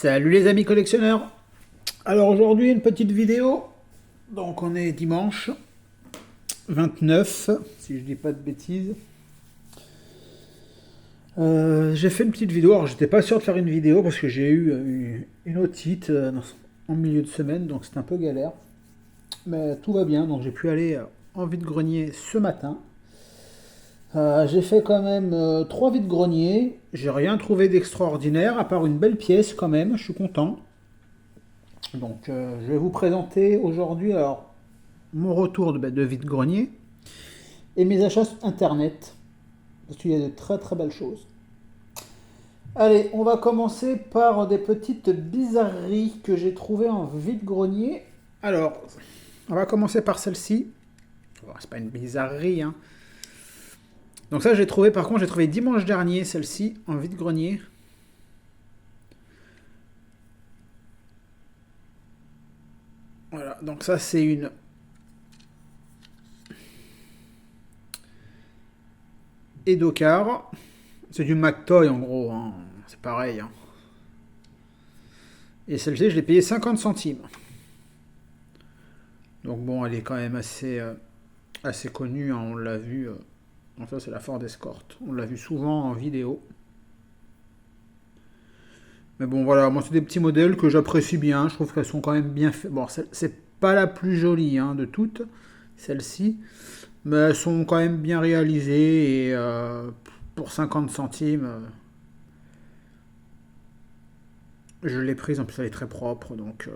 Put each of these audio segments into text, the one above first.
Salut les amis collectionneurs. Alors aujourd'hui une petite vidéo. Donc on est dimanche 29, si je dis pas de bêtises. J'ai fait une petite vidéo. Alors j'étais pas sûr de faire une vidéo parce que j'ai eu une otite en milieu de semaine, donc c'était un peu galère. Mais tout va bien, donc j'ai pu aller en vide-grenier ce matin. J'ai fait quand même 3 vides-greniers. J'ai rien trouvé d'extraordinaire, à part une belle pièce quand même, je suis content. Donc je vais vous présenter aujourd'hui alors mon retour de vide-grenier et mes achats internet. Parce qu'il y a de très très belles choses. Allez, on va commencer par des petites bizarreries que j'ai trouvées en vide-grenier. Alors, on va commencer par celle-ci. Bon, c'est pas une bizarrerie, hein. Donc ça, j'ai trouvé, par contre, j'ai trouvé dimanche dernier, celle-ci, en vide-grenier. Voilà, donc ça, c'est une... Edocar. C'est du McToy, en gros, hein. C'est pareil, hein. Et celle-ci, je l'ai payée 50 centimes. Donc bon, elle est quand même assez connue, hein, on l'a vu... Donc ça c'est la Ford Escort. On l'a vu souvent en vidéo. Mais bon voilà, moi c'est des petits modèles que j'apprécie bien. Je trouve qu'elles sont quand même bien faites. Bon, c'est pas la plus jolie hein, de toutes, celle-ci. Mais elles sont quand même bien réalisées. Et pour 50 centimes, je l'ai prise. En plus elle est très propre. Donc,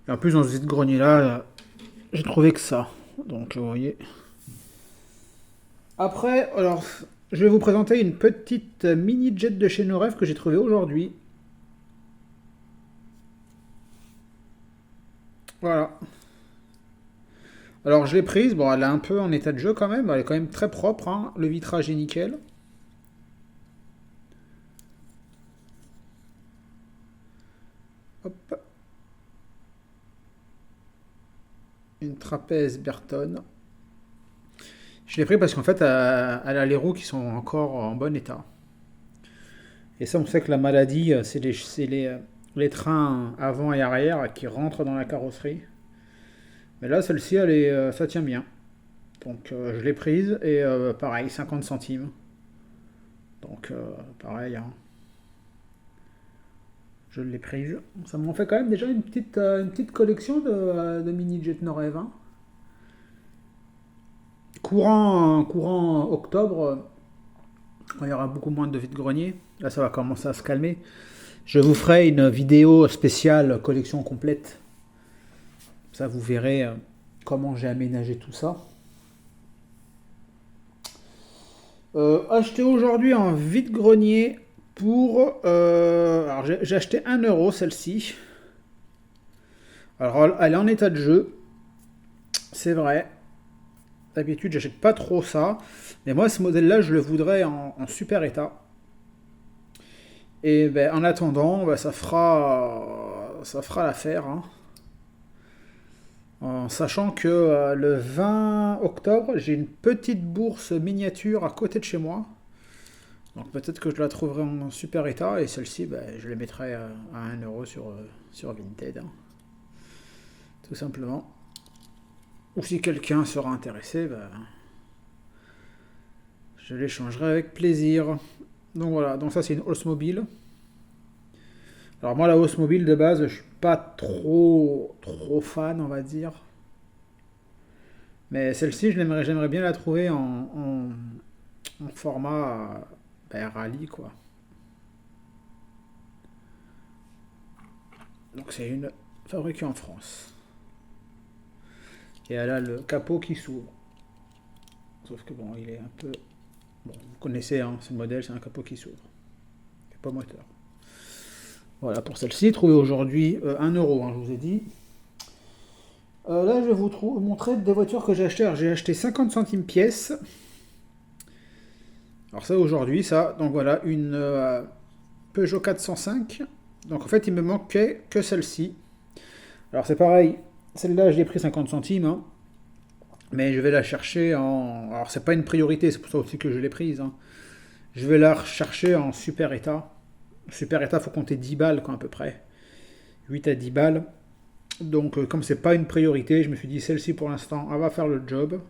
et en plus dans ce vide-grenier là, j'ai trouvé que ça. Donc vous voyez... Après, alors, je vais vous présenter une petite mini jet de chez Norev que j'ai trouvé aujourd'hui. Voilà. Alors, je l'ai prise. Bon, elle est un peu en état de jeu quand même. Elle est quand même très propre, hein. Le vitrage est nickel. Hop. Une trapèze Berton. Je l'ai pris parce qu'en fait, elle a les roues qui sont encore en bon état. Et ça, on sait que la maladie, c'est les trains avant et arrière qui rentrent dans la carrosserie. Mais là, celle-ci, ça tient bien. Donc, je l'ai prise et pareil, 50 centimes. Donc, pareil, hein. Je l'ai prise. Ça m'en fait quand même déjà une petite collection de mini jet Norev, hein. Courant octobre, quand il y aura beaucoup moins de vide-grenier, là ça va commencer à se calmer. Je vous ferai une vidéo spéciale collection complète. Ça vous verrez comment j'ai aménagé tout ça. Acheté aujourd'hui en vide-grenier pour... alors j'ai acheté 1 euro celle-ci. Alors elle est en état de jeu. C'est vrai. D'habitude, j'achète pas trop ça. Mais moi, ce modèle-là, je le voudrais en super état. Et ben, en attendant, ben, ça fera l'affaire, hein. En sachant que le 20 octobre, j'ai une petite bourse miniature à côté de chez moi. Donc peut-être que je la trouverai en super état. Et celle-ci, ben, je les mettrai à 1 euro sur Vinted, hein. Tout simplement. Ou si quelqu'un sera intéressé, ben, je l'échangerai avec plaisir. Donc voilà, donc ça c'est une Oldsmobile. Alors moi la Oldsmobile de base, je suis pas trop fan on va dire. Mais celle-ci, j'aimerais bien la trouver en format ben, rallye quoi. Donc c'est une fabriquée en France. Et elle a le capot qui s'ouvre. Sauf que bon, il est un peu... Bon, vous connaissez, hein, ce modèle, c'est un capot qui s'ouvre. Il n'y a pas moteur. Voilà pour celle-ci, trouvée aujourd'hui 1 euro, hein, je vous ai dit. Là, je vais vous montrer des voitures que j'ai achetées. Alors, j'ai acheté 50 centimes pièce. Alors ça, aujourd'hui, ça. Donc voilà, une Peugeot 405. Donc en fait, il me manquait que celle-ci. Alors c'est pareil. Celle-là, je l'ai pris 50 centimes, hein. Mais je vais la chercher en... Alors c'est pas une priorité, c'est pour ça aussi que je l'ai prise, hein. Je vais la rechercher en super état. Super état, faut compter 10 balles, quoi, à peu près. 8 à 10 balles. Donc, comme c'est pas une priorité, je me suis dit celle-ci pour l'instant, elle va faire le job.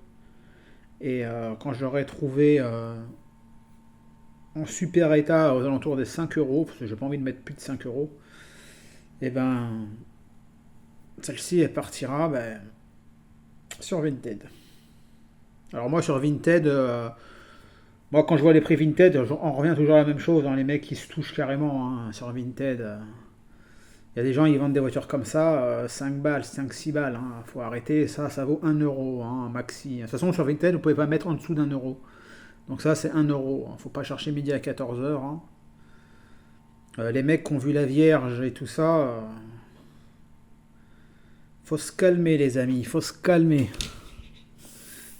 Et quand j'aurai trouvé en super état aux alentours des 5 euros, parce que j'ai pas envie de mettre plus de 5 euros, et ben celle-ci elle partira sur Vinted. Alors moi sur Vinted, moi quand je vois les prix Vinted, on revient toujours à la même chose, hein, les mecs qui se touchent carrément hein, sur Vinted. Il y a des gens qui vendent des voitures comme ça, 5 balles, 5-6 balles. Hein. Faut arrêter, ça vaut 1 euro, hein, maxi. De toute façon, sur Vinted, vous pouvez pas mettre en dessous d'1 euro. Donc ça, c'est 1 euro. Hein. Faut pas chercher midi à 14 heures. Hein. Les mecs qui ont vu la Vierge et tout ça, faut se calmer, les amis, faut se calmer.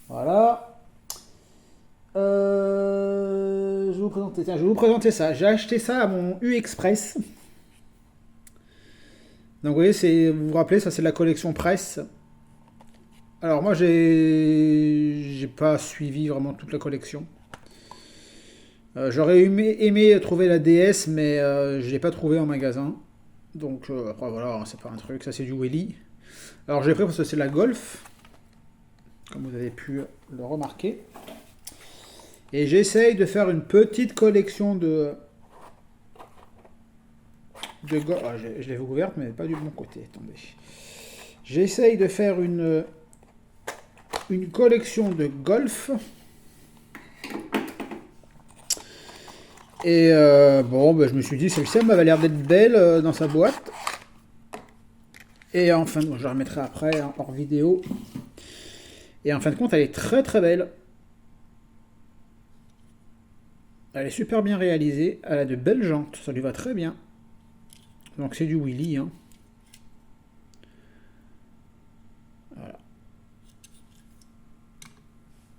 Voilà. Je vais vous présenter ça. J'ai acheté ça à mon U-Express. Donc vous voyez, vous vous rappelez, ça c'est la collection presse. Alors moi j'ai pas suivi vraiment toute la collection. J'aurais aimé trouver la DS, mais je l'ai pas trouvé en magasin. Donc après voilà, c'est pas un truc, ça c'est du Welly. Alors j'ai pris parce que c'est la Golf, comme vous avez pu le remarquer. Et j'essaye de faire une petite collection je l'ai ouverte, mais pas du bon côté. Attendez. J'essaye de faire une collection de Golf. Et je me suis dit, celle-ci elle m'avait l'air d'être belle dans sa boîte. Et enfin, je la remettrai après hein, hors vidéo. Et en fin de compte, elle est très très belle. Elle est super bien réalisée. Elle a de belles jantes, ça lui va très bien. Donc c'est du Willy. Hein. Voilà.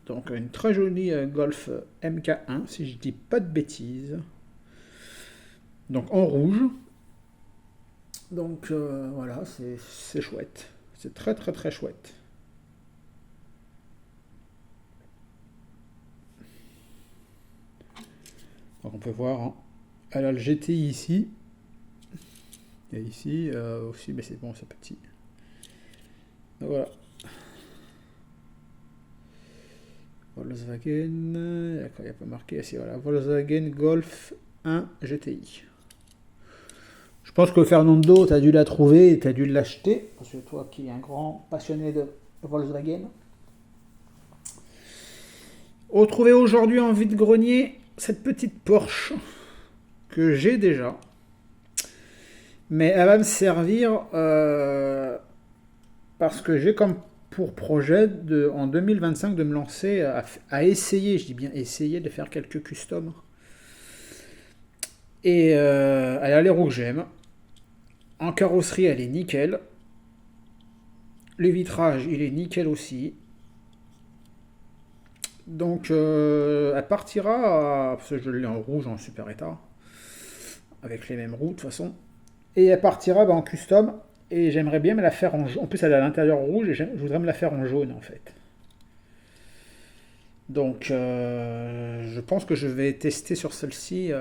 Donc une très jolie Golf MK1, si je dis pas de bêtises. Donc en rouge. Donc voilà, c'est chouette. C'est très très très chouette. Donc on peut voir, hein, elle a le GTI ici. Et ici aussi, mais c'est bon, c'est petit. Donc voilà. Volkswagen, d'accord, il n'y a pas marqué ici, voilà. Volkswagen Golf 1 GTI. Je pense que Fernando, tu as dû la trouver et tu as dû l'acheter, parce que toi qui es un grand passionné de Volkswagen. Retrouver aujourd'hui en vide-grenier cette petite Porsche que j'ai déjà. Mais elle va me servir parce que j'ai comme pour projet en 2025 de me lancer à essayer, je dis bien essayer, de faire quelques customs. Et elle a les roues que j'aime. En carrosserie, elle est nickel. Le vitrage, il est nickel aussi. Donc, elle partira, parce que je l'ai en rouge, en super état, avec les mêmes roues de toute façon. Et elle partira en custom. Et j'aimerais bien me la faire en jaune. En plus, elle a l'intérieur rouge et je voudrais me la faire en jaune en fait. Donc, je pense que je vais tester sur celle-ci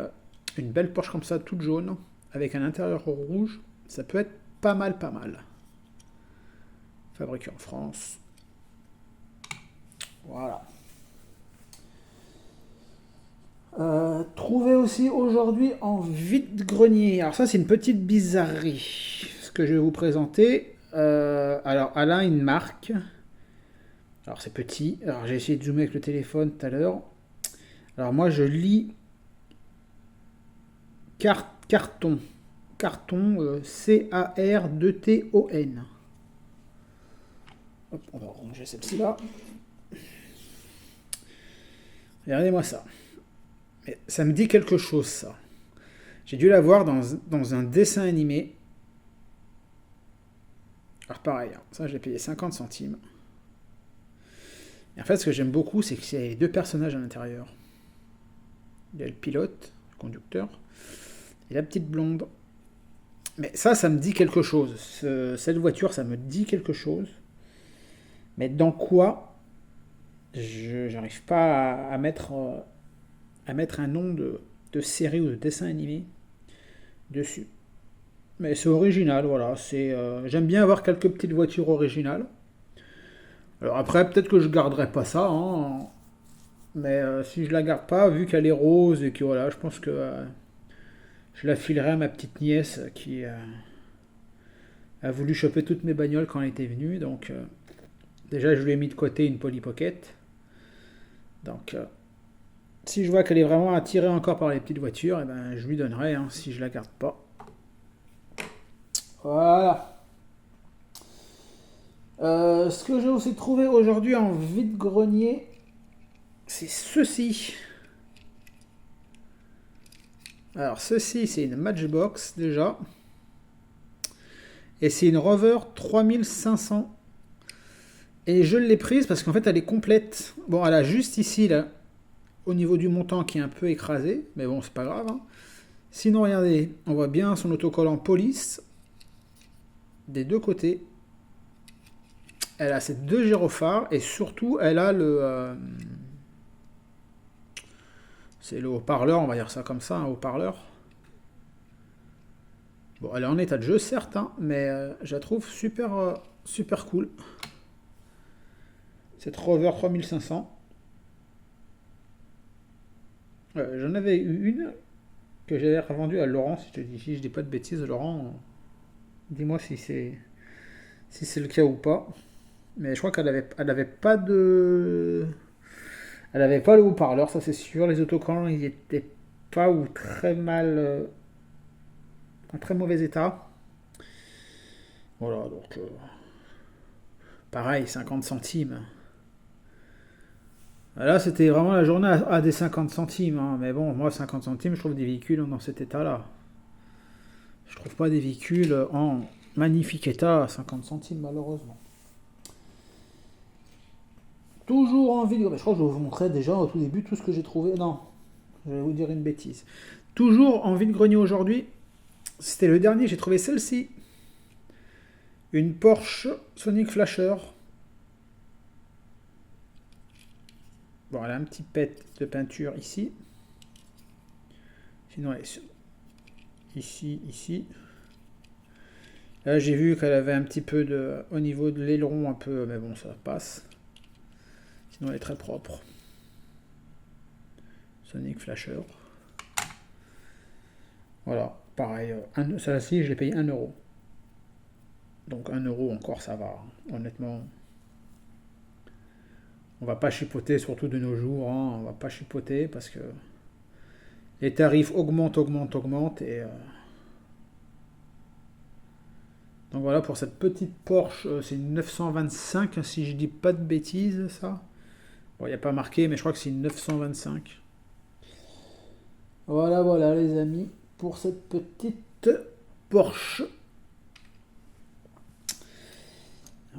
une belle Porsche comme ça, toute jaune, avec un intérieur rouge. Ça peut être pas mal, pas mal. Fabriqué en France. Voilà. Trouvé aussi aujourd'hui en vide-grenier. Alors ça, c'est une petite bizarrerie. Ce que je vais vous présenter. Alors, elle a une marque. Alors, c'est petit. Alors, j'ai essayé de zoomer avec le téléphone tout à l'heure. Alors, moi, je lis carton. Carton, C-A-R-2-T-O-N. Hop, on va ranger celle-ci là. Regardez-moi ça. Mais ça me dit quelque chose, ça. J'ai dû la voir dans un dessin animé. Alors pareil, hein, ça je l'ai payé 50 centimes. Et en fait, ce que j'aime beaucoup, c'est qu'il y a les deux personnages à l'intérieur. Il y a le pilote, le conducteur, et la petite blonde. Mais ça me dit quelque chose. Cette voiture, ça me dit quelque chose. Mais dans quoi, je n'arrive pas à mettre un nom de série ou de dessin animé. dessus. Mais c'est original, voilà. J'aime bien avoir quelques petites voitures originales. Alors après, peut-être que je garderai pas ça, hein, mais si je la garde pas, vu qu'elle est rose et que voilà, je pense que je la filerai à ma petite nièce qui a voulu choper toutes mes bagnoles quand elle était venue. Donc déjà, je lui ai mis de côté une Polly Pocket. Donc si je vois qu'elle est vraiment attirée encore par les petites voitures, eh ben, je lui donnerai hein, si je la garde pas. Voilà. Ce que j'ai aussi trouvé aujourd'hui en vide-grenier, c'est ceci. Alors ceci, c'est une Matchbox déjà. Et c'est une Rover 3500. Et je l'ai prise parce qu'en fait elle est complète. Bon, elle a juste ici, là, au niveau du montant qui est un peu écrasé. Mais bon, c'est pas grave. Hein. Sinon, regardez, on voit bien son autocollant police des deux côtés. Elle a ses deux gyrophares et surtout elle a c'est le haut-parleur, on va dire ça comme ça, un haut-parleur. Bon, elle est en état de jeu certes, hein, mais je la trouve super cool. Cette Rover 3500. J'en avais eu une que j'avais revendue à Laurent, si je dis pas de bêtises, Laurent, dis-moi si c'est le cas ou pas. Mais je crois elle avait pas de elle avait pas le haut-parleur, ça c'est sûr. Les autocollants, ils étaient pas ou très mal, en très mauvais état. Voilà, donc pareil, 50 centimes. Là, c'était vraiment la journée à des 50 centimes. Hein. Mais bon, moi, 50 centimes, je trouve des véhicules dans cet état-là. Je trouve pas des véhicules en magnifique état à 50 centimes, malheureusement. Toujours en vidéo. Mais je crois que je vous montrais déjà au tout début tout ce que j'ai trouvé. Non, je vais vous dire une bêtise. Toujours en vide-grenier aujourd'hui. C'était le dernier, j'ai trouvé celle-ci. Une Porsche Sonic Flasher. Bon, elle a un petit pet de peinture ici. Sinon, elle est ici. Là, j'ai vu qu'elle avait un petit peu au niveau de l'aileron, un peu, mais bon, ça passe. Sinon, elle est très propre. Sonic Flasher. Voilà, pareil. Celle-ci, je l'ai payé 1 euro. Donc 1 euro encore, ça va. Honnêtement, on va pas chipoter, surtout de nos jours. Hein, on va pas chipoter parce que les tarifs augmentent. Et donc voilà pour cette petite Porsche, c'est une 925 si je dis pas de bêtises, ça. Bon, il n'y a pas marqué, mais je crois que c'est une 925. Voilà les amis, pour cette petite Porsche.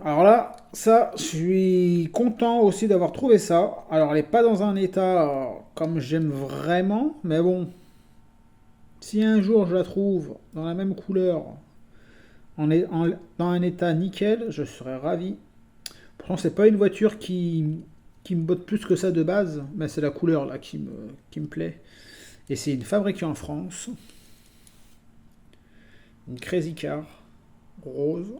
Alors là, ça, je suis content aussi d'avoir trouvé ça. Alors, elle n'est pas dans un état comme j'aime vraiment, mais bon, si un jour je la trouve dans la même couleur, dans un état nickel, je serais ravi. Pourtant, c'est pas une voiture qui me botte plus que ça de base, mais c'est la couleur là qui me plaît. Et c'est une fabriquée en France, une Crazy Car rose.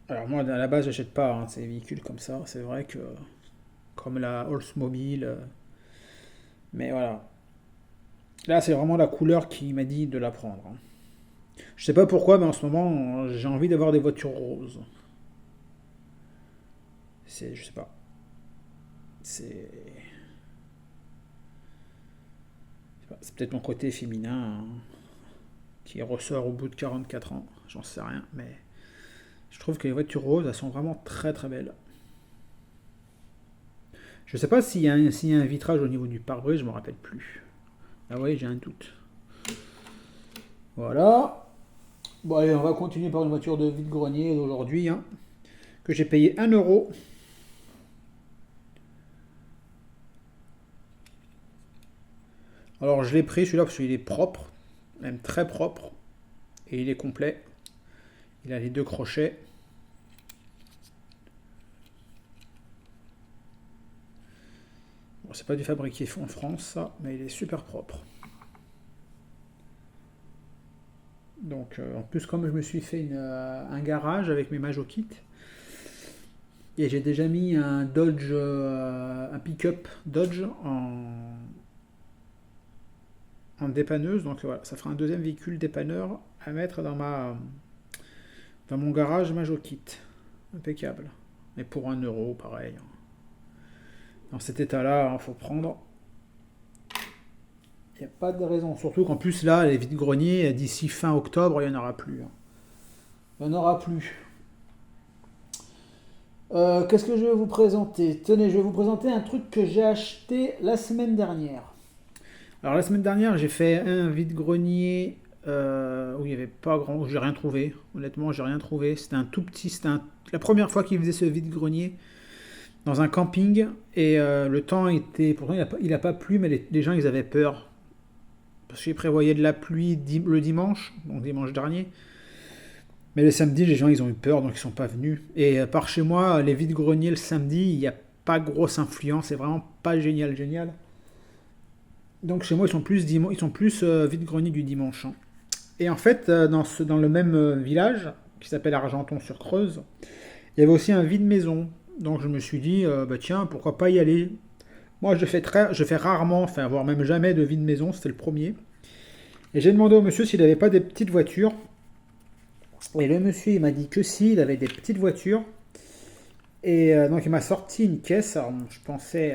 Alors moi, à la base, j'achète pas hein, ces véhicules comme ça. C'est vrai que comme la Oldsmobile, mais voilà. Là, c'est vraiment la couleur qui m'a dit de la prendre. Hein. Je sais pas pourquoi, mais en ce moment, j'ai envie d'avoir des voitures roses. Je sais pas. C'est, c'est peut-être mon côté féminin hein, qui ressort au bout de 44 ans. J'en sais rien, mais je trouve que les voitures roses, elles sont vraiment très belles. Je sais pas s'il y a un vitrage au niveau du pare-brise, je me rappelle plus. Ah oui, j'ai un doute. Voilà. Bon allez, on va continuer par une voiture de vide-grenier d'aujourd'hui, hein, que j'ai payé 1 euro. Alors je l'ai pris celui-là parce qu'il est propre, même très propre. Et il est complet. Il a les 2 crochets. Bon, c'est pas du fabriqué en France, ça, mais il est super propre. Donc, en plus, comme je me suis fait un garage avec mes Majokit, et j'ai déjà mis un Dodge, un pick-up Dodge en dépanneuse, donc voilà, ça fera un deuxième véhicule dépanneur à mettre dans mon garage Majokit. Impeccable. Et pour 1 euro, pareil. Dans cet état-là, il faut prendre. Il n'y a pas de raison. Surtout qu'en plus, là, les vides-greniers, d'ici fin octobre, il n'y en aura plus. Il n'y en aura plus. Qu'est-ce que je vais vous présenter? Tenez, je vais vous présenter un truc que j'ai acheté la semaine dernière. Alors, la semaine dernière, j'ai fait un vide-grenier où il n'y avait pas grand... J'ai rien trouvé. Honnêtement, j'ai rien trouvé. C'était un tout petit... la première fois qu'il faisait ce vide-grenier dans un camping. Et le temps était... Pourtant, il n'a pas plu, mais les gens, ils avaient peur. Parce qu'ils prévoyaient de la pluie le dimanche, donc dimanche dernier. Mais le samedi, les gens, ils ont eu peur, donc ils sont pas venus. Et par chez moi, les vides-greniers le samedi, il n'y a pas grosse influence. C'est vraiment pas génial, génial. Donc chez moi, ils sont plus vide-greniers du dimanche, hein. Et en fait, dans le même village, qui s'appelle Argenton-sur-Creuse, il y avait aussi un vide-maison. Donc je me suis dit, bah tiens, pourquoi pas y aller. Moi, je fais rarement, enfin, voire même jamais de vide-maison, c'était le premier. Et j'ai demandé au monsieur s'il n'avait pas des petites voitures. Et le monsieur, il m'a dit que si, il avait des petites voitures. Et donc, il m'a sorti une caisse. Alors, je pensais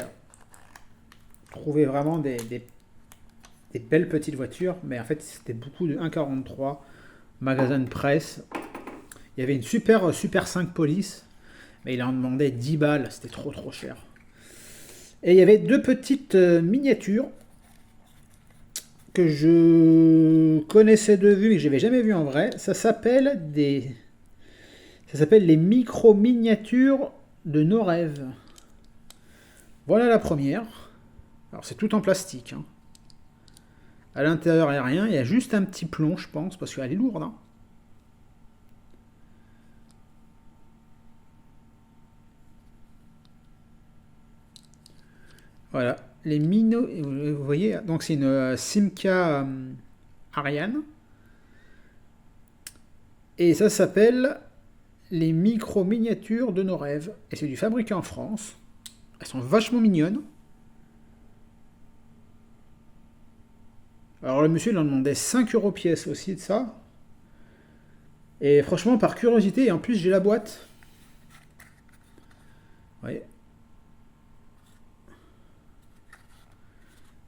trouver vraiment des belles petites voitures. Mais en fait, c'était beaucoup de 1,43. Magasin de presse. Il y avait une super 5 police. Mais il en demandait 10 balles. C'était trop cher. Et il y avait 2 petites miniatures que je connaissais de vue mais que je n'avais jamais vu en vrai. Ça s'appelle les micro-miniatures de nos rêves. Voilà la première. Alors c'est tout en plastique, hein. À l'intérieur, il n'y a rien. Il y a juste un petit plomb, je pense, parce qu'elle est lourde, hein. Voilà. Vous voyez, donc c'est une Simca Ariane. Et ça s'appelle les micro-miniatures de nos rêves. Et c'est du fabriqué en France. Elles sont vachement mignonnes. Alors le monsieur il en demandait 5 euros pièce aussi de ça. Et franchement par curiosité, et en plus j'ai la boîte. Vous voyez.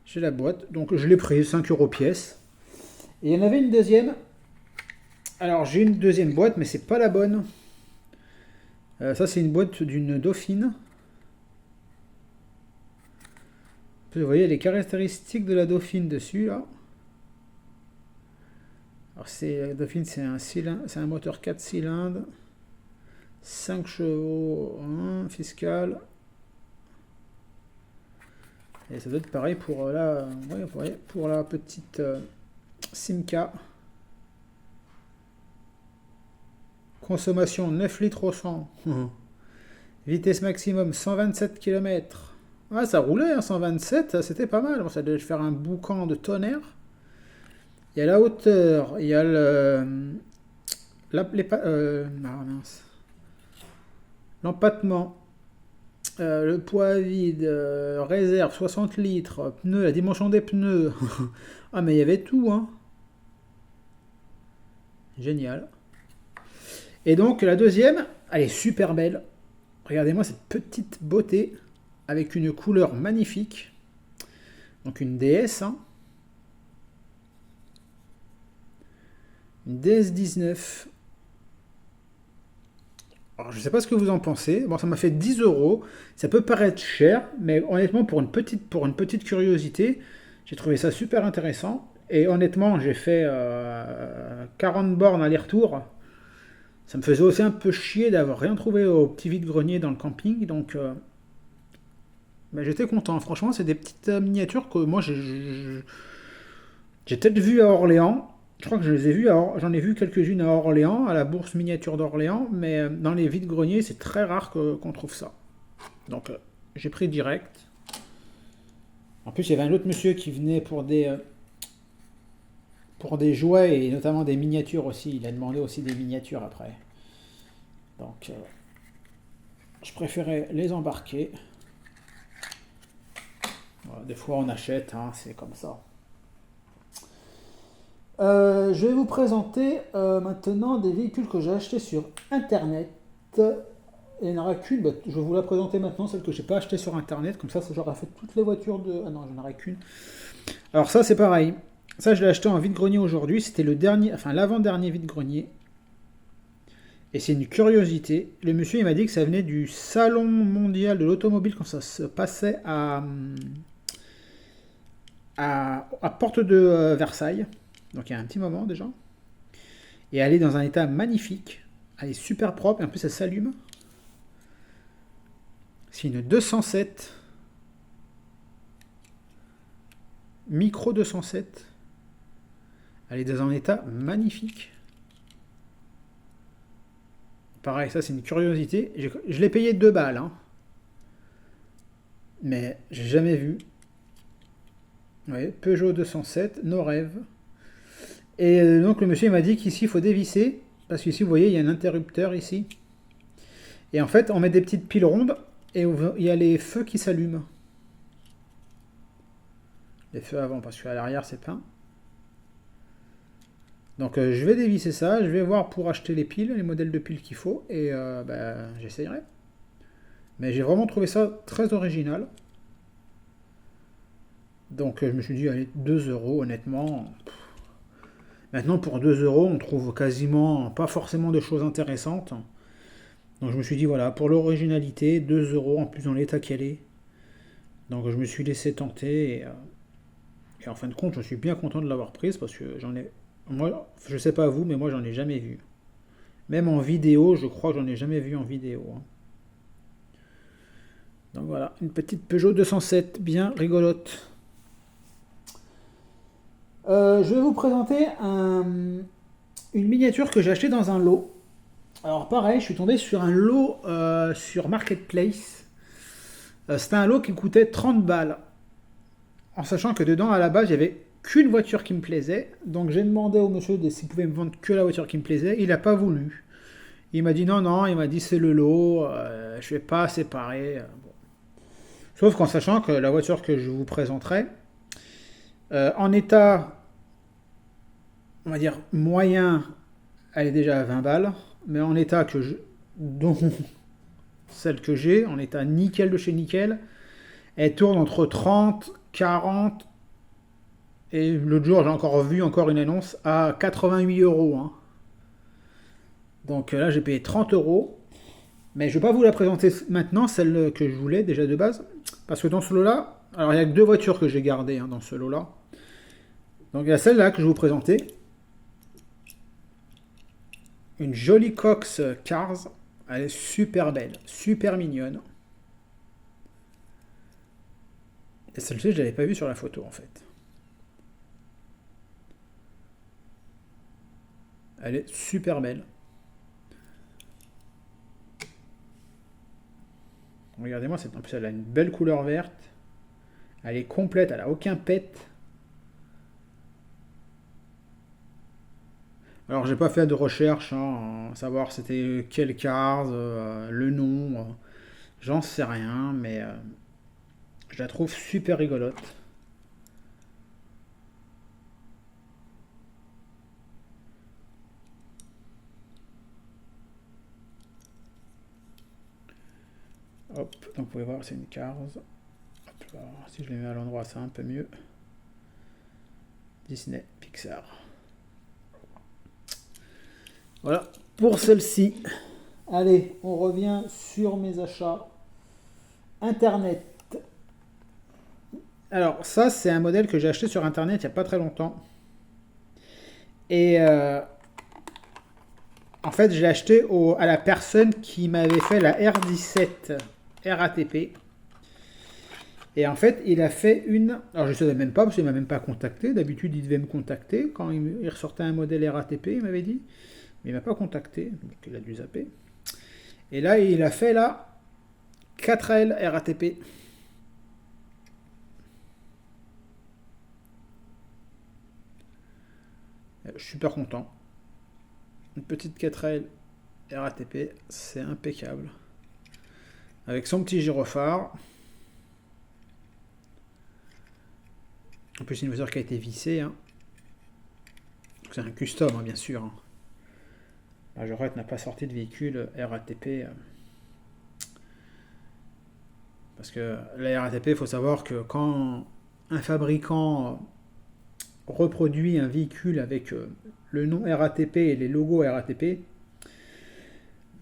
J'ai la boîte, donc je l'ai pris, 5 euros pièce. Et il y en avait une deuxième. Alors j'ai une deuxième boîte, mais c'est pas la bonne. Ça c'est une boîte d'une Dauphine. Vous voyez les caractéristiques de la Dauphine dessus là. Alors la Dauphine c'est un moteur 4 cylindres, 5 chevaux, fiscal. Et ça doit être pareil pour la petite Simca. Consommation 9 litres au 100. Vitesse maximum 127 km. Ah, ça roulait, hein, 127, c'était pas mal. Bon, ça devait faire un boucan de tonnerre. Il y a la hauteur, il y a l'empattement, le poids à vide, réserve 60 litres, pneus, la dimension des pneus. Ah, mais il y avait tout, hein. Génial. Et donc la deuxième, elle est super belle. Regardez-moi cette petite beauté avec une couleur magnifique. Donc une DS, hein. Une DS19. Alors je sais pas ce que vous en pensez. Bon, ça m'a fait 10 euros. Ça peut paraître cher, mais honnêtement pour une petite curiosité, j'ai trouvé ça super intéressant. Et honnêtement, j'ai fait 40 bornes aller-retour. Ça me faisait aussi un peu chier d'avoir rien trouvé au petit vide-grenier dans le camping, donc j'étais content. Franchement, c'est des petites miniatures que moi j'ai peut-être vu à Orléans, Je crois que je les ai vus, j'en ai vu quelques-unes à Orléans, à la bourse miniature d'Orléans, mais dans les vides-greniers, c'est très rare qu'on trouve ça. Donc j'ai pris direct. En plus, il y avait un autre monsieur qui venait pour des jouets et notamment des miniatures aussi. Il a demandé aussi des miniatures après. Donc je préférais les embarquer. Voilà, des fois on achète, hein, c'est comme ça. Je vais vous présenter maintenant des véhicules que j'ai achetés sur internet. Il n'y en aura qu'une, bah, je vais vous la présenter maintenant, celle que j'ai pas achetée sur internet, comme ça j'aurai fait toutes les voitures de. Ah non, j'en aurai qu'une. Alors ça c'est pareil. Ça je l'ai acheté en vide-grenier aujourd'hui, c'était le dernier, enfin l'avant-dernier vide-grenier. Et c'est une curiosité. Le monsieur il m'a dit que ça venait du salon mondial de l'automobile quand ça se passait à Porte de Versailles. Donc il y a un petit moment déjà. Et elle est dans un état magnifique. Elle est super propre et en plus elle s'allume. C'est une 207. Micro 207. Elle est dans un état magnifique. Pareil, ça c'est une curiosité. Je l'ai payé 2 balles. Hein. Mais j'ai jamais vu. Ouais, Peugeot 207, nos rêves. Et donc le monsieur m'a dit qu'ici il faut dévisser. Parce qu'ici vous voyez il y a un interrupteur ici. Et en fait on met des petites piles rondes. Et il y a les feux qui s'allument. Les feux avant parce qu'à l'arrière c'est peint. Donc je vais dévisser ça. Je vais voir pour acheter les piles, les modèles de piles qu'il faut. Et j'essayerai. Mais j'ai vraiment trouvé ça très original. Donc je me suis dit, allez, 2 euros, honnêtement. Maintenant, pour 2 euros, on trouve quasiment pas forcément de choses intéressantes. Donc je me suis dit, voilà, pour l'originalité, 2 euros, en plus dans l'état qu'elle est. Donc je me suis laissé tenter. Et en fin de compte, je suis bien content de l'avoir prise parce que j'en ai. Moi, je sais pas vous, mais moi j'en ai jamais vu. Même en vidéo, je crois que j'en ai jamais vu en vidéo. Hein. Donc voilà, une petite Peugeot 207, bien rigolote. Je vais vous présenter une miniature que j'ai achetée dans un lot. Alors pareil, je suis tombé sur un lot sur Marketplace. C'était un lot qui coûtait 30 balles. En sachant que dedans, à la base, il n'y avait qu'une voiture qui me plaisait. Donc j'ai demandé au monsieur s'il pouvait me vendre que la voiture qui me plaisait. Il n'a pas voulu. Il m'a dit non, il m'a dit c'est le lot, je ne vais pas séparer. Bon. Sauf qu'en sachant que la voiture que je vous présenterai, en état, on va dire moyen, elle est déjà à 20 balles. Mais en état dont celle que j'ai, en état nickel de chez nickel, elle tourne entre 30, 40, et l'autre jour j'ai encore vu une annonce à 88 euros. Hein. Donc là j'ai payé 30 euros. Mais je ne vais pas vous la présenter maintenant, celle que je voulais déjà de base. Parce que dans ce lot-là, alors il n'y a que 2 voitures que j'ai gardées dans ce lot-là. Donc il y a celle-là que je vais vous présenter. Une jolie Cox Cars. Elle est super belle, super mignonne. Et celle-ci, je ne l'avais pas vue sur la photo en fait. Elle est super belle. Regardez-moi, en plus elle a une belle couleur verte. Elle est complète, elle n'a aucun pet. Alors j'ai pas fait de recherche, savoir c'était quel cars, le nom, j'en sais rien, mais je la trouve super rigolote. Hop, donc vous pouvez voir c'est une cars. Hop là, si je les mets à l'endroit c'est un peu mieux. Disney, Pixar. Voilà pour celle-ci. Allez, on revient sur mes achats. Internet. Alors ça c'est un modèle que j'ai acheté sur internet il n'y a pas très longtemps. Et en fait je l'ai acheté à la personne qui m'avait fait la R17 RATP. Et en fait, il a fait une... Alors je ne savais même pas, parce qu'il ne m'a même pas contacté. D'habitude, il devait me contacter. Quand il ressortait un modèle RATP, il m'avait dit. Mais il ne m'a pas contacté, donc il a dû zapper. Et là, il a fait la 4L RATP. Je suis super content. Une petite 4L RATP, c'est impeccable. Avec son petit gyrophare. En plus, c'est une voiture qui a été vissée. Hein. C'est un custom, hein, bien sûr. Hein. La Majorette n'a pas sorti de véhicule RATP. Parce que la RATP, il faut savoir que quand un fabricant reproduit un véhicule avec le nom RATP et les logos RATP,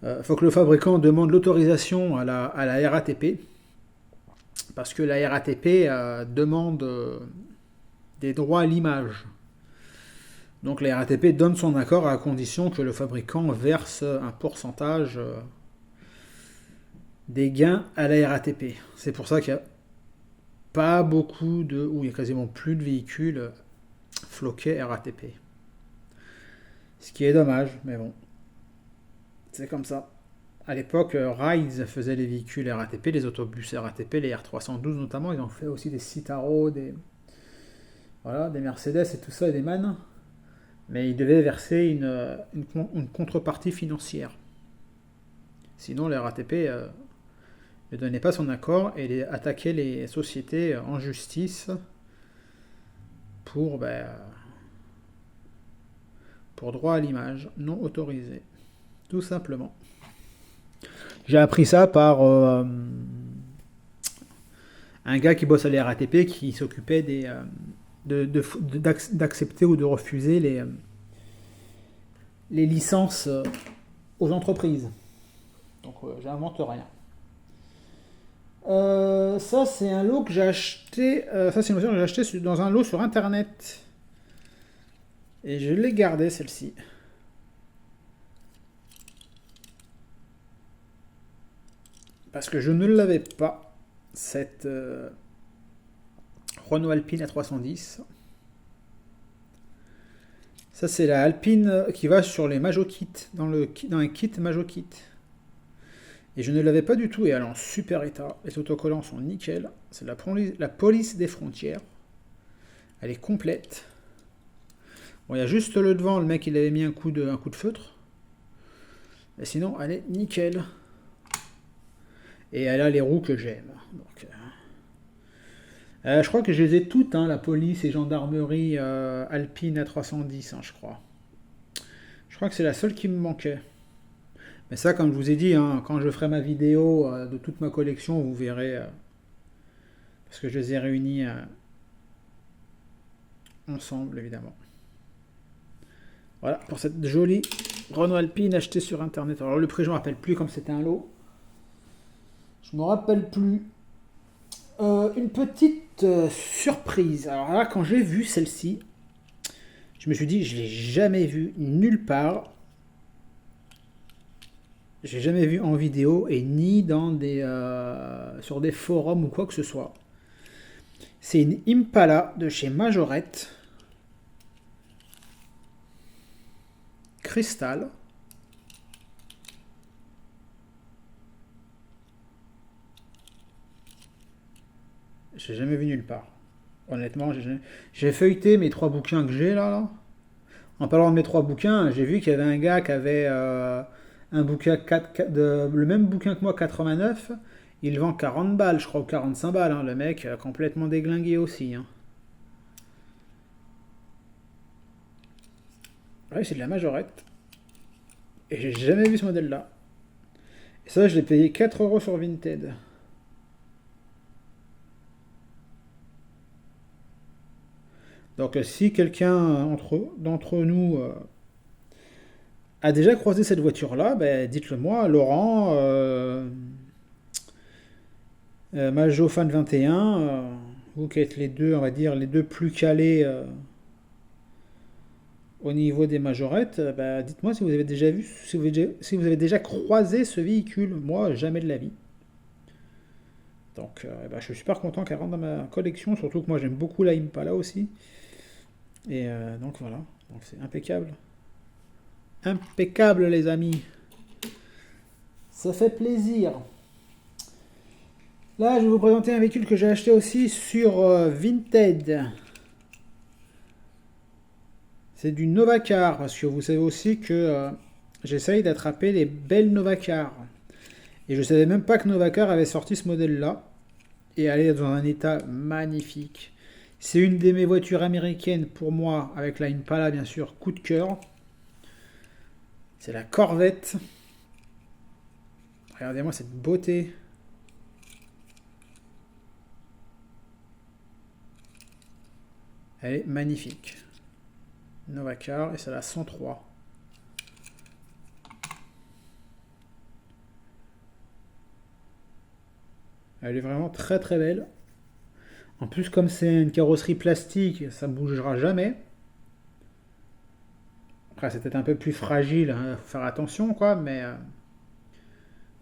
il faut que le fabricant demande l'autorisation à la RATP. Parce que la RATP demande des droits à l'image. Donc la RATP donne son accord à condition que le fabricant verse un pourcentage des gains à la RATP. C'est pour ça qu'il n'y a pas beaucoup ou il n'y a quasiment plus de véhicules floqués RATP. Ce qui est dommage, mais bon. C'est comme ça. À l'époque, Rides faisait les véhicules RATP, les autobus RATP, les R312 notamment. Ils ont fait aussi des Citaro, des Mercedes et tout ça, et des MAN. Mais ils devaient verser une contrepartie financière. Sinon, la RATP ne donnait pas son accord et attaquait les sociétés en justice pour droit à l'image non autorisé. Tout simplement. J'ai appris ça par un gars qui bosse à la RATP qui s'occupait d'accepter ou de refuser les licences aux entreprises. Donc j'invente rien. Ça c'est un lot que j'ai acheté. Ça c'est une voiture que j'ai acheté dans un lot sur internet. Et je l'ai gardée celle-ci. Parce que je ne l'avais pas, cette Renault Alpine A310. Ça c'est la Alpine qui va sur les Majokit, dans un kit Majokit. Et je ne l'avais pas du tout et elle est en super état. Les autocollants sont nickel. C'est la police des frontières. Elle est complète. Bon, il y a juste le devant, le mec il avait mis un coup de feutre. Mais sinon elle est nickel. Et elle a les roues que j'aime. Donc, je crois que je les ai toutes, hein, la police et gendarmerie Alpine A310, hein, je crois. Je crois que c'est la seule qui me manquait. Mais ça, comme je vous ai dit, hein, quand je ferai ma vidéo de toute ma collection, vous verrez. Parce que je les ai réunis ensemble, évidemment. Voilà, pour cette jolie Renault Alpine achetée sur internet. Alors le prix, je ne me rappelle plus comme c'était un lot. Je ne me rappelle plus. Une petite surprise. Alors là, quand j'ai vu celle-ci, je me suis dit, je ne l'ai jamais vue nulle part. J'ai jamais vu en vidéo et ni dans sur des forums ou quoi que ce soit. C'est une Impala de chez Majorette. Cristal. J'ai jamais vu nulle part. Honnêtement, j'ai feuilleté mes 3 bouquins que j'ai là. En parlant de mes 3 bouquins, j'ai vu qu'il y avait un gars qui avait un bouquin le même bouquin que moi, 89. Il vend 40 balles, je crois, ou 45 balles. Hein. Le mec complètement déglingué aussi. Hein. Ouais, c'est de la Majorette. Et j'ai jamais vu ce modèle-là. Et ça, je l'ai payé 4 € sur Vinted. Donc si quelqu'un d'entre nous a déjà croisé cette voiture-là, dites-le moi, Laurent, Majo Fan 21, vous qui êtes les deux, on va dire, les deux plus calés au niveau des majorettes, dites-moi si vous avez déjà vu, si vous avez déjà croisé ce véhicule. Moi, jamais de la vie. Donc eh ben, je suis super content qu'elle rentre dans ma collection, surtout que moi j'aime beaucoup la Impala aussi. Et donc voilà, donc c'est impeccable. Impeccable les amis. Ça fait plaisir. Là je vais vous présenter un véhicule que j'ai acheté aussi sur Vinted. C'est du Novacar, parce que vous savez aussi que j'essaye d'attraper les belles Novacar. Et je savais même pas que Novacar avait sorti ce modèle-là. Et elle est dans un état magnifique. C'est une de mes voitures américaines pour moi, avec la Impala bien sûr, coup de cœur. C'est la Corvette. Regardez-moi cette beauté. Elle est magnifique. Novacar et c'est la 103. Elle est vraiment très très belle. En plus, comme c'est une carrosserie plastique, ça ne bougera jamais. Après, c'est peut-être un peu plus fragile, hein, faut faire attention, quoi, mais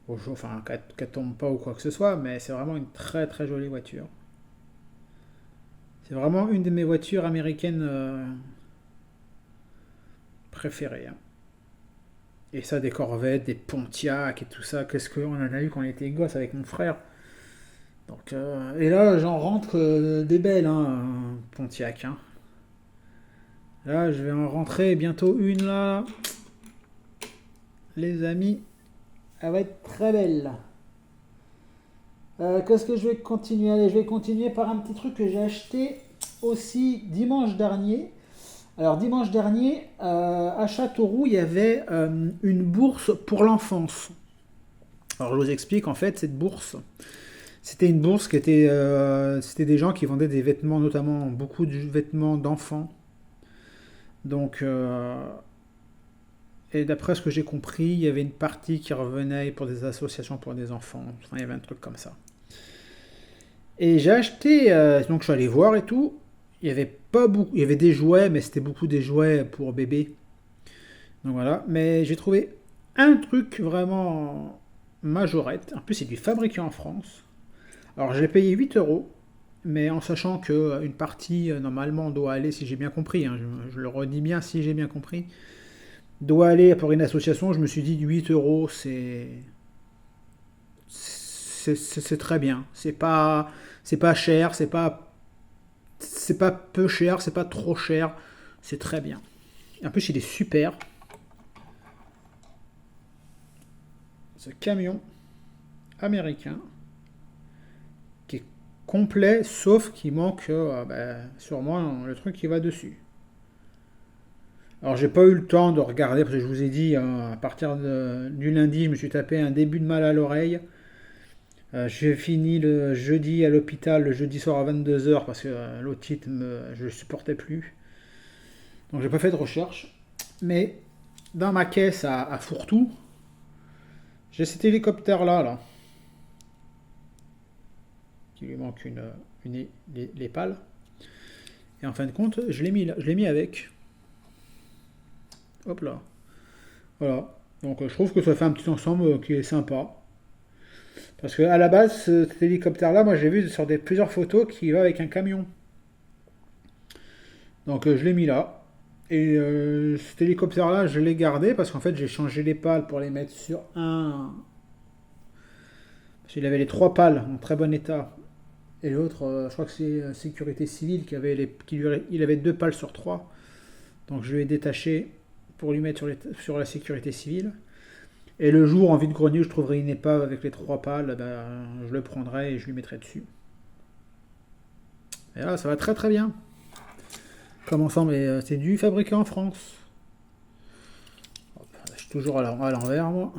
bon, enfin, qu'elle tombe pas ou quoi que ce soit, mais c'est vraiment une très très jolie voiture. C'est vraiment une de mes voitures américaines préférées, hein. Et ça, des Corvettes, des Pontiac et tout ça, qu'est-ce qu'on en a eu quand on était gosse avec mon frère. Donc, et là, j'en rentre des belles, hein, Pontiac, hein. Là, je vais en rentrer bientôt une là. Les amis, elle va être très belle. Qu'est-ce que je vais continuer? Allez, je vais continuer par un petit truc que j'ai acheté aussi dimanche dernier. Alors dimanche dernier, à Châteauroux, il y avait une bourse pour l'enfance. Alors je vous explique, en fait, cette bourse, c'était une bourse qui était... c'était des gens qui vendaient des vêtements, notamment beaucoup de vêtements d'enfants. Donc, et d'après ce que j'ai compris, il y avait une partie qui revenait pour des associations pour des enfants. Enfin, il y avait un truc comme ça. Et j'ai acheté, donc je suis allé voir et tout. Il y avait pas beaucoup, il y avait des jouets, mais c'était beaucoup des jouets pour bébés. Donc voilà. Mais j'ai trouvé un truc vraiment majorette. En plus, c'est du fabriqué en France. Alors, je l'ai payé 8 euros. Mais en sachant qu'une partie, normalement, doit aller, si j'ai bien compris, hein, je le redis bien si j'ai bien compris, doit aller pour une association, je me suis dit 8 euros, c'est très bien. C'est pas cher, c'est pas peu cher, c'est pas trop cher, c'est très bien. En plus, il est super. Ce camion américain qui est complet, sauf qu'il manque sûrement le truc qui va dessus. Alors j'ai pas eu le temps de regarder parce que je vous ai dit à partir du lundi je me suis tapé un début de mal à l'oreille. J'ai fini le jeudi à l'hôpital, le jeudi soir à 22 h parce que l'otite je ne supportais plus. Donc j'ai pas fait de recherche. Mais dans ma caisse à Fourtou, j'ai cet hélicoptère là. Qui lui manque les pales. Et en fin de compte, je l'ai mis avec. Hop là. Voilà. Donc je trouve que ça fait un petit ensemble qui est sympa. Parce que à la base, cet hélicoptère-là, moi j'ai vu sur plusieurs photos qu'il va avec un camion. Donc je l'ai mis là. Et cet hélicoptère-là, je l'ai gardé parce qu'en fait j'ai changé les pales pour les mettre sur un. Parce qu'il avait les trois pales en très bon état. Et l'autre, je crois que c'est Sécurité Civile il avait deux pales sur trois. Donc je lui ai détaché pour lui mettre sur la Sécurité Civile. Et le jour, en vide-grenier, je trouverai une épave avec les trois pales, je le prendrai et je lui mettrai dessus. Et là, ça va très très bien. Comme ensemble, c'est du fabriqué en France. Hop, je suis toujours à l'envers, moi.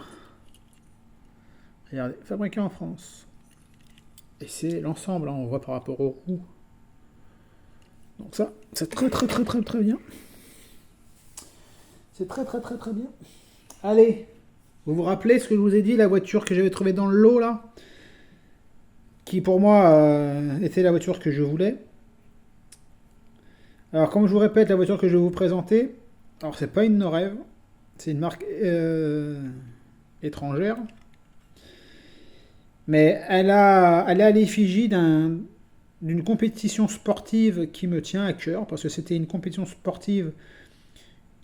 Regardez, fabriqué en France. Et c'est l'ensemble, hein, on voit par rapport aux roues. Donc ça, c'est très très très très très bien. C'est très très très très bien. Allez, vous vous rappelez ce que je vous ai dit, la voiture que j'avais trouvée dans le lot là, qui pour moi était la voiture que je voulais. Alors comme je vous répète, la voiture que je vais vous présenter, alors c'est pas une No-Rêve, c'est une marque étrangère. Mais elle est à l'effigie d'une compétition sportive qui me tient à cœur, parce que c'était une compétition sportive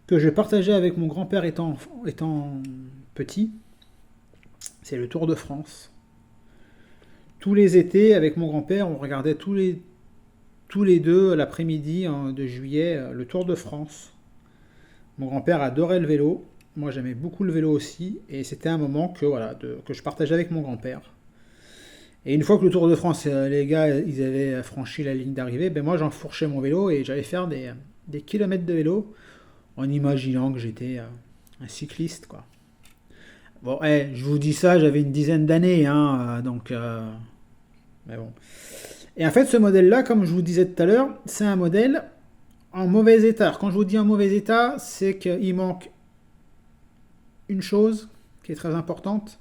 que je partageais avec mon grand-père étant petit. C'est le Tour de France. Tous les étés, avec mon grand-père, on regardait tous les deux l'après-midi de juillet le Tour de France. Mon grand-père adorait le vélo. Moi, j'aimais beaucoup le vélo aussi. Et c'était un moment que je partageais avec mon grand-père. Et une fois que le Tour de France, les gars, ils avaient franchi la ligne d'arrivée, ben moi, j'enfourchais mon vélo et j'allais faire des kilomètres de vélo en imaginant que j'étais un cycliste, quoi. Bon, je vous dis ça, j'avais une dizaine d'années, hein, mais bon. Et en fait, ce modèle-là, comme je vous disais tout à l'heure, c'est un modèle en mauvais état. Alors, quand je vous dis en mauvais état, c'est qu'il manque une chose qui est très importante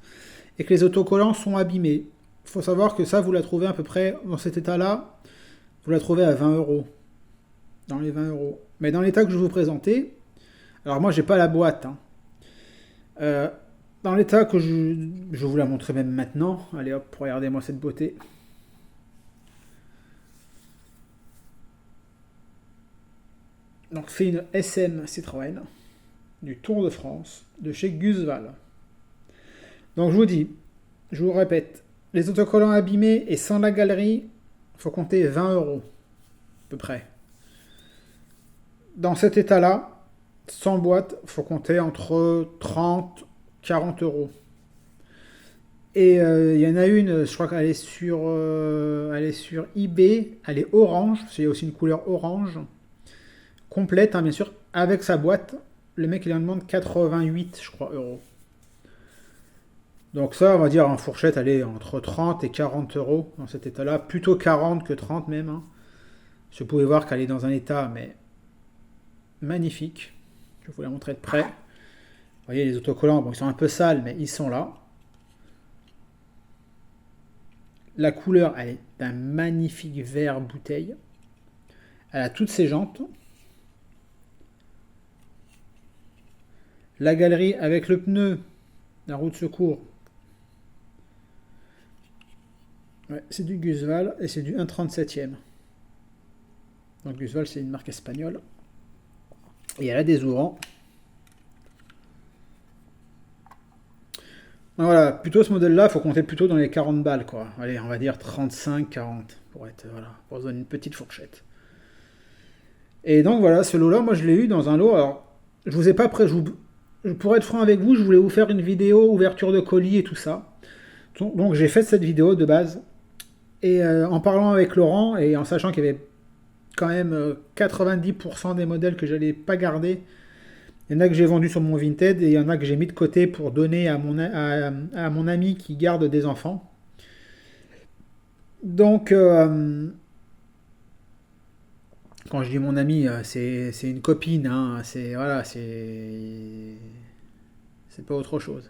et que les autocollants sont abîmés. Il faut savoir que ça, vous la trouvez à peu près dans cet état-là, vous la trouvez à 20 euros. Dans les 20 euros. Mais dans l'état que je vais vous présenter, alors moi, j'ai pas la boîte, hein. Euh, Dans l'état que je vais vous la montrer même maintenant. Allez hop, regardez-moi cette beauté. Donc c'est une SM Citroën du Tour de France de chez Gusval. Donc je vous dis, je vous répète, les autocollants abîmés et sans la galerie, il faut compter 20 euros à peu près. Dans cet état-là, sans boîte, il faut compter entre 30 40 euros. Et il y en a une, je crois qu'elle elle est sur eBay, elle est orange, c'est aussi une couleur orange, complète, hein, bien sûr, avec sa boîte. Le mec, il en demande 88, je crois, euros. Donc ça, on va dire en fourchette, elle est entre 30 et 40 euros dans cet état-là, plutôt 40 que 30 même, hein. Je pouvais voir qu'elle est dans un état, mais magnifique. Je vais vous la montrer de près. Vous voyez, les autocollants, bon, ils sont un peu sales, mais ils sont là. La couleur, elle est d'un magnifique vert bouteille. Elle a toutes ses jantes. La galerie avec le pneu, la roue de secours. Ouais, c'est du Gusval et c'est du 1,37e. Donc Gusval, c'est une marque espagnole. Et elle a des ouvrants. Voilà, plutôt ce modèle-là, il faut compter plutôt dans les 40 balles, quoi. Allez, on va dire 35-40 pour se donner une petite fourchette. Et donc voilà, ce lot-là, moi je l'ai eu dans un lot. Alors, je vous ai pas prêt. Pour être franc avec vous, je voulais vous faire une vidéo ouverture de colis et tout ça. Donc j'ai fait cette vidéo de base. Et en parlant avec Laurent et en sachant qu'il y avait quand même 90% des modèles que j'allais pas garder. Il y en a que j'ai vendu sur mon Vinted et il y en a que j'ai mis de côté pour donner à mon ami qui garde des enfants. Donc, quand je dis mon ami, c'est une copine, hein, c'est pas autre chose.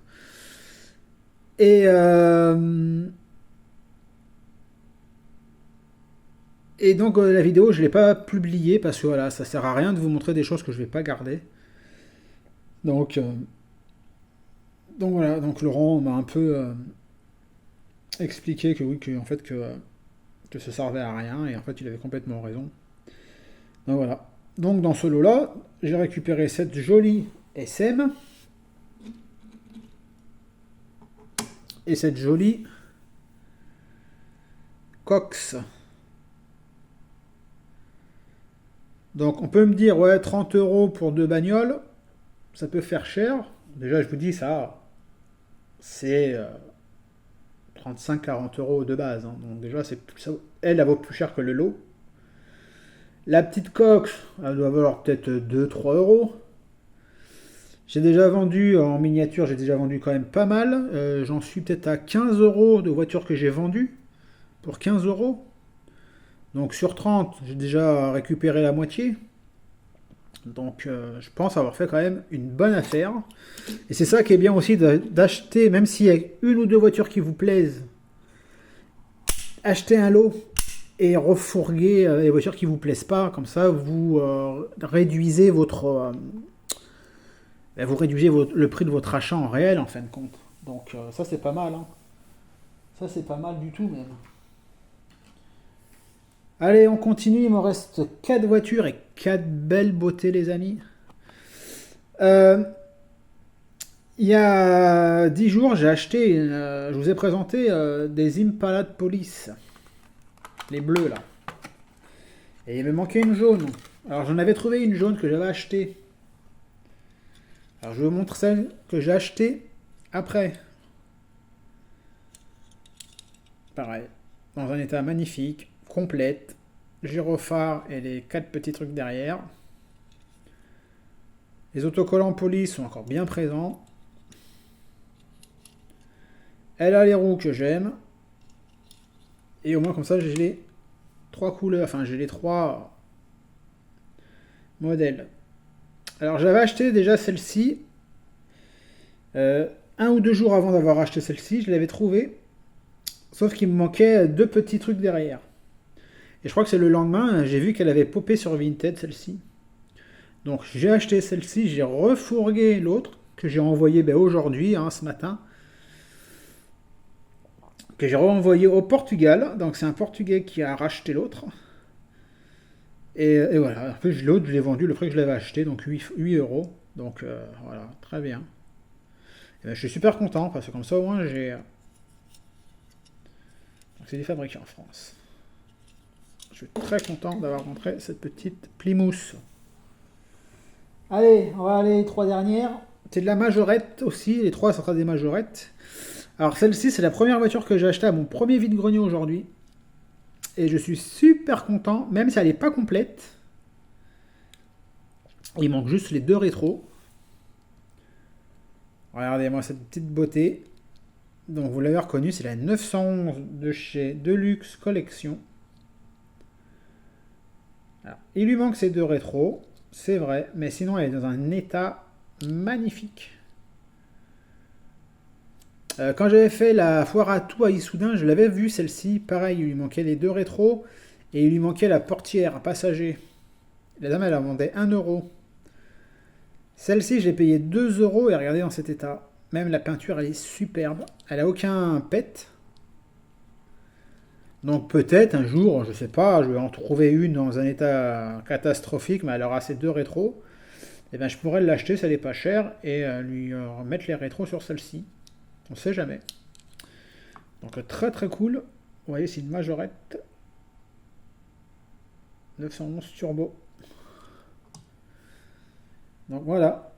Et donc la vidéo, je l'ai pas publiée parce que voilà, ça sert à rien de vous montrer des choses que je vais pas garder. Donc, voilà, donc Laurent m'a un peu expliqué que oui, que en fait que ça servait à rien et en fait il avait complètement raison. Donc voilà. Donc dans ce lot-là, j'ai récupéré cette jolie SM et cette jolie Cox. Donc on peut me dire ouais 30 euros pour deux bagnoles, ça peut faire cher. Déjà je vous dis ça, c'est 35-40 euros de base, hein. Donc déjà elle vaut plus cher que le lot. La petite Cox, elle doit valoir peut-être 2-3 euros. J'ai déjà vendu en miniature, j'ai déjà vendu quand même pas mal. J'en suis peut-être à 15 euros de voitures que j'ai vendues pour 15 euros. Donc sur 30, j'ai déjà récupéré la moitié. Donc je pense avoir fait quand même une bonne affaire. Et c'est ça qui est bien aussi d'acheter, même s'il y a une ou deux voitures qui vous plaisent, acheter un lot et refourguer les voitures qui vous plaisent pas. Comme ça, vous réduisez le prix de votre achat en réel en fin de compte. Donc ça c'est pas mal, hein. Ça, c'est pas mal du tout, même. Allez, on continue. Il me reste 4 voitures et 4 belles beautés, les amis. Euh, il y a 10 jours, j'ai acheté, je vous ai présenté des Impala de police. Les bleus, là. Et il me manquait une jaune. Alors, j'en avais trouvé une jaune que j'avais achetée. Alors, je vous montre celle que j'ai achetée après. Pareil. Dans un état magnifique, complète. Gyrophare et les 4 petits trucs derrière. Les autocollants police sont encore bien présents. Elle a les roues que j'aime. Et au moins comme ça j'ai les 3 couleurs. Enfin j'ai les 3 modèles. Alors j'avais acheté déjà celle-ci. 1 ou 2 jours avant d'avoir acheté celle-ci, je l'avais trouvée. Sauf qu'il me manquait 2 petits trucs derrière. Et je crois que c'est le lendemain, j'ai vu qu'elle avait popé sur Vinted celle-ci. Donc j'ai acheté celle-ci, j'ai refourgué l'autre que j'ai envoyé aujourd'hui, ce matin. Que j'ai renvoyé au Portugal. Donc c'est un Portugais qui a racheté l'autre. Et voilà. En plus l'autre je l'ai vendu le prix que je l'avais acheté, donc 8 euros. Donc voilà, très bien. Et ben, je suis super content parce que comme ça au moins j'ai... Donc c'est des fabriqués en France. Je suis très content d'avoir rentré cette petite Plymouth. Allez, on va aller les 3 dernières. C'est de la majorette aussi. Les 3, ça sera des majorettes. Alors celle-ci, c'est la première voiture que j'ai achetée à mon premier vide-grenier aujourd'hui. Et je suis super content, même si elle n'est pas complète. Il manque juste les 2 rétros. Regardez-moi cette petite beauté. Donc vous l'avez reconnu, c'est la 911 de chez Deluxe Collection. Alors, il lui manque ces 2 rétros, c'est vrai, mais sinon elle est dans un état magnifique. Quand j'avais fait la foire à tout à Issoudun, je l'avais vue celle-ci, pareil, il lui manquait les 2 rétros et il lui manquait la portière passager. La dame elle la vendait 1 euro. Celle-ci je l'ai payé 2 euros et regardez dans cet état. Même la peinture elle est superbe, elle a aucun pet. Donc peut-être un jour, je sais pas, je vais en trouver une dans un état catastrophique, mais elle aura ces 2 rétros. Et bien je pourrais l'acheter, ça n'est pas cher, et lui remettre les rétros sur celle-ci. On sait jamais. Donc très très cool. Vous voyez, c'est une majorette. 911 turbo. Donc voilà.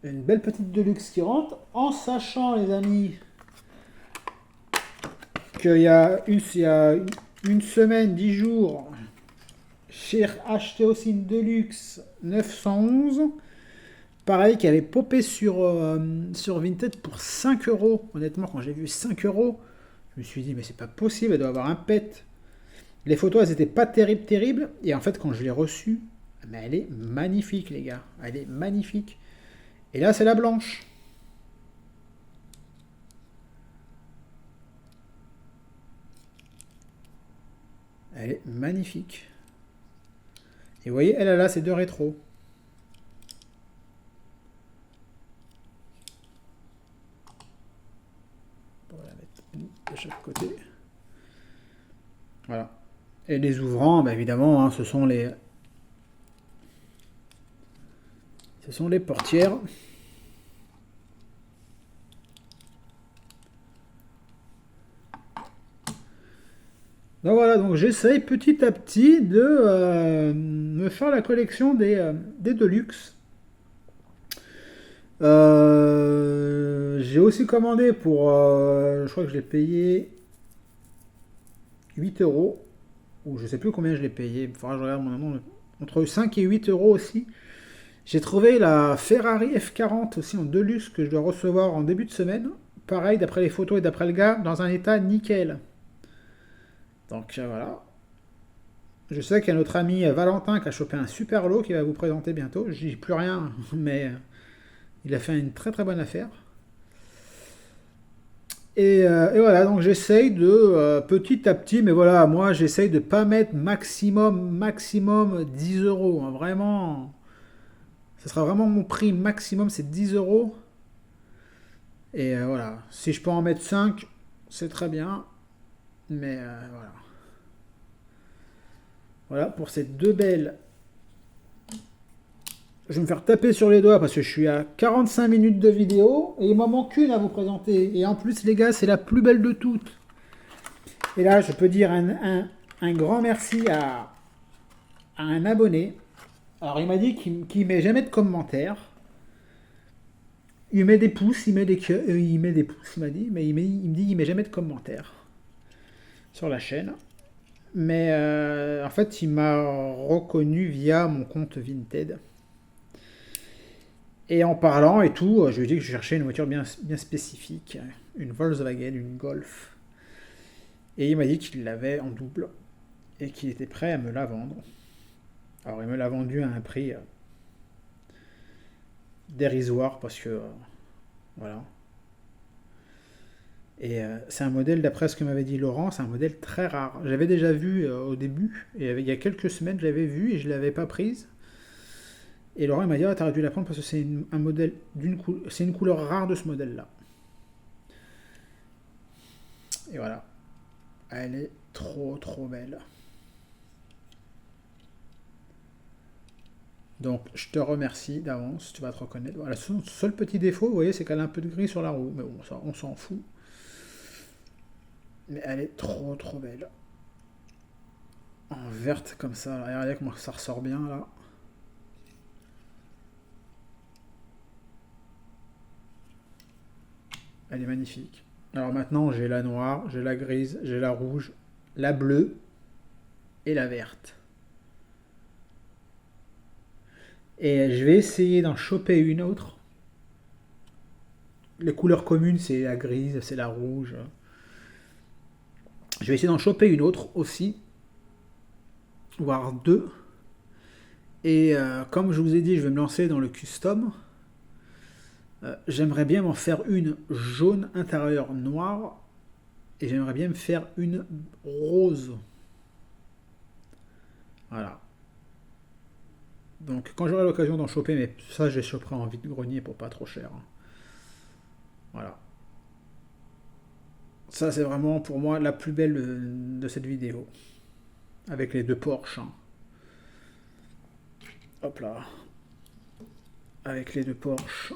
Une belle petite Deluxe qui rentre, en sachant les amis qu'il y a une semaine, 10 jours, j'ai acheté aussi une Deluxe 911. Pareil, qui avait popé sur Vinted pour 5 euros. Honnêtement, quand j'ai vu 5 euros, je me suis dit, mais c'est pas possible, elle doit avoir un pet. Les photos, elles étaient pas terribles. Et en fait, quand je l'ai reçue, mais elle est magnifique, les gars. Elle est magnifique. Et là, c'est la blanche. Elle est magnifique. Et vous voyez, elle a là ses 2 rétros. On va la mettre de chaque côté. Voilà. Et les ouvrants, bah évidemment, ce sont les portières. Donc voilà, donc j'essaye petit à petit de me faire la collection des Deluxe. J'ai aussi commandé pour, je crois que je l'ai payé 8 euros, ou je sais plus combien je l'ai payé, il faudra que je regarde mon nom, entre 5 et 8 euros aussi. J'ai trouvé la Ferrari F40 aussi en Deluxe que je dois recevoir en début de semaine. Pareil, d'après les photos et d'après le gars, dans un état nickel. Donc voilà. Je sais qu'il y a notre ami Valentin qui a chopé un super lot qu'il va vous présenter bientôt. Je dis plus rien, mais il a fait une très très bonne affaire. Et voilà, donc j'essaye de petit à petit, mais voilà, moi j'essaye de pas mettre maximum 10 euros. Hein, vraiment, ce sera vraiment mon prix maximum, c'est 10 euros. Et voilà, si je peux en mettre 5, c'est très bien. Mais voilà. Voilà pour ces deux belles. Je vais me faire taper sur les doigts parce que je suis à 45 minutes de vidéo et il m'en manque une à vous présenter. Et en plus, les gars, c'est la plus belle de toutes. Et là, je peux dire un grand merci à un abonné. Alors, il m'a dit qu'il ne met jamais de commentaires. Il met des pouces, il met des pouces, il m'a dit, mais il me dit qu'il met jamais de commentaires sur la chaîne. Mais en fait, il m'a reconnu via mon compte Vinted. Et en parlant et tout, je lui ai dit que je cherchais une voiture bien spécifique, une Volkswagen, une Golf. Et il m'a dit qu'il l'avait en double et qu'il était prêt à me la vendre. Alors il me l'a vendu à un prix dérisoire parce que voilà. Et c'est un modèle, d'après ce que m'avait dit Laurent, c'est un modèle très rare. J'avais déjà vu au début, et il y a quelques semaines, je l'avais vu et je ne l'avais pas prise. Et Laurent m'a dit, ah, t'aurais dû la prendre parce que c'est un modèle c'est une couleur rare de ce modèle-là. Et voilà. Elle est trop belle. Donc je te remercie d'avance, tu vas te reconnaître. Voilà, son seul petit défaut, vous voyez, c'est qu'elle a un peu de gris sur la roue. Mais bon, ça, on s'en fout. Mais elle est trop belle. En verte comme ça. Regardez comment ça ressort bien là. Elle est magnifique. Alors maintenant, j'ai la noire, j'ai la grise, j'ai la rouge, la bleue et la verte. Et je vais essayer d'en choper une autre. Les couleurs communes, c'est la grise, c'est la rouge. Je vais essayer d'en choper une autre aussi. Voire deux. Et comme je vous ai dit, je vais me lancer dans le custom. J'aimerais bien m'en faire une jaune intérieur noir. Et j'aimerais bien me faire une rose. Voilà. Donc quand j'aurai l'occasion d'en choper, mais ça je les choperai en vide-grenier pour pas trop cher. Voilà. Ça c'est vraiment pour moi la plus belle de cette vidéo. Avec les deux Porsche. Hop là. Avec les deux Porsche.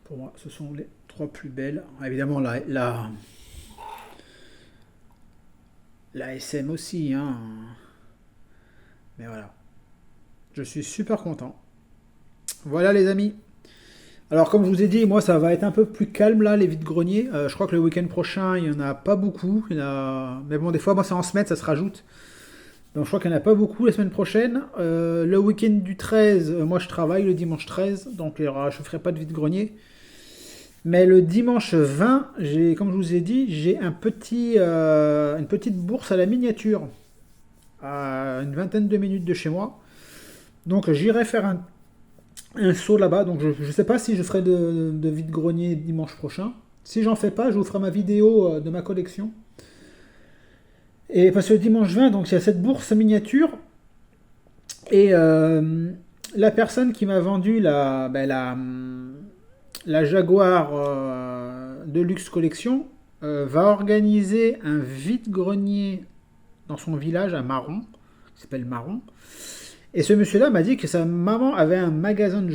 Pour moi, ce sont les trois plus belles. Évidemment, la SM aussi. Hein. Mais voilà. Je suis super content. Voilà les amis. Alors comme je vous ai dit, moi ça va être un peu plus calme là, les vide-greniers. Je crois que le week-end prochain, il n'y en a pas beaucoup. Mais bon, des fois, moi c'est en semaine, ça se rajoute. Donc je crois qu'il n'y en a pas beaucoup la semaine prochaine. Le week-end du 13, moi je travaille le dimanche 13, donc je ne ferai pas de vide-grenier. Mais le dimanche 20, comme je vous ai dit, j'ai une petite bourse à la miniature, à une vingtaine de minutes de chez moi. Donc j'irai faire un saut là-bas. Donc je ne sais pas si je ferai de vide-grenier dimanche prochain. Si j'en fais pas, je vous ferai ma vidéo de ma collection. Et parce que le dimanche 20, donc il y a cette bourse miniature. Et la personne qui m'a vendu la Jaguar Deluxe Collection va organiser un vide-grenier dans son village à Marron, qui s'appelle Marron. Et ce monsieur-là m'a dit que sa maman avait un magasin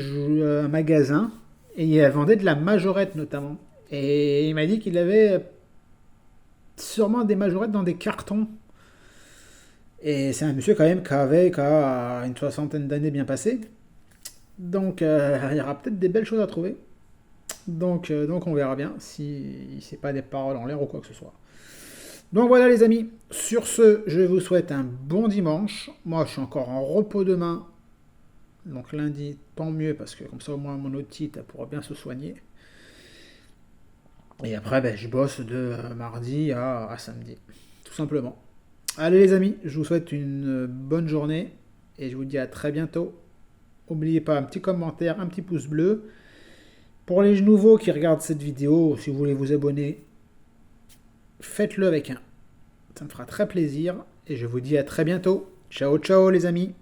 et elle vendait de la majorette notamment. Et il m'a dit qu'il avait sûrement des majorettes dans des cartons. Et c'est un monsieur quand même qui a une soixantaine d'années bien passées. Donc il y aura peut-être des belles choses à trouver. Donc on verra bien si c'est pas des paroles en l'air ou quoi que ce soit. Donc voilà les amis, sur ce, je vous souhaite un bon dimanche. Moi je suis encore en repos demain. Donc lundi, tant mieux, parce que comme ça au moins mon otite pourra bien se soigner. Et après, je bosse de mardi à samedi. Tout simplement. Allez les amis, je vous souhaite une bonne journée. Et je vous dis à très bientôt. N'oubliez pas un petit commentaire, un petit pouce bleu. Pour les nouveaux qui regardent cette vidéo, si vous voulez vous abonner, faites-le avec un. Ça me fera très plaisir. Et je vous dis à très bientôt. Ciao, ciao les amis.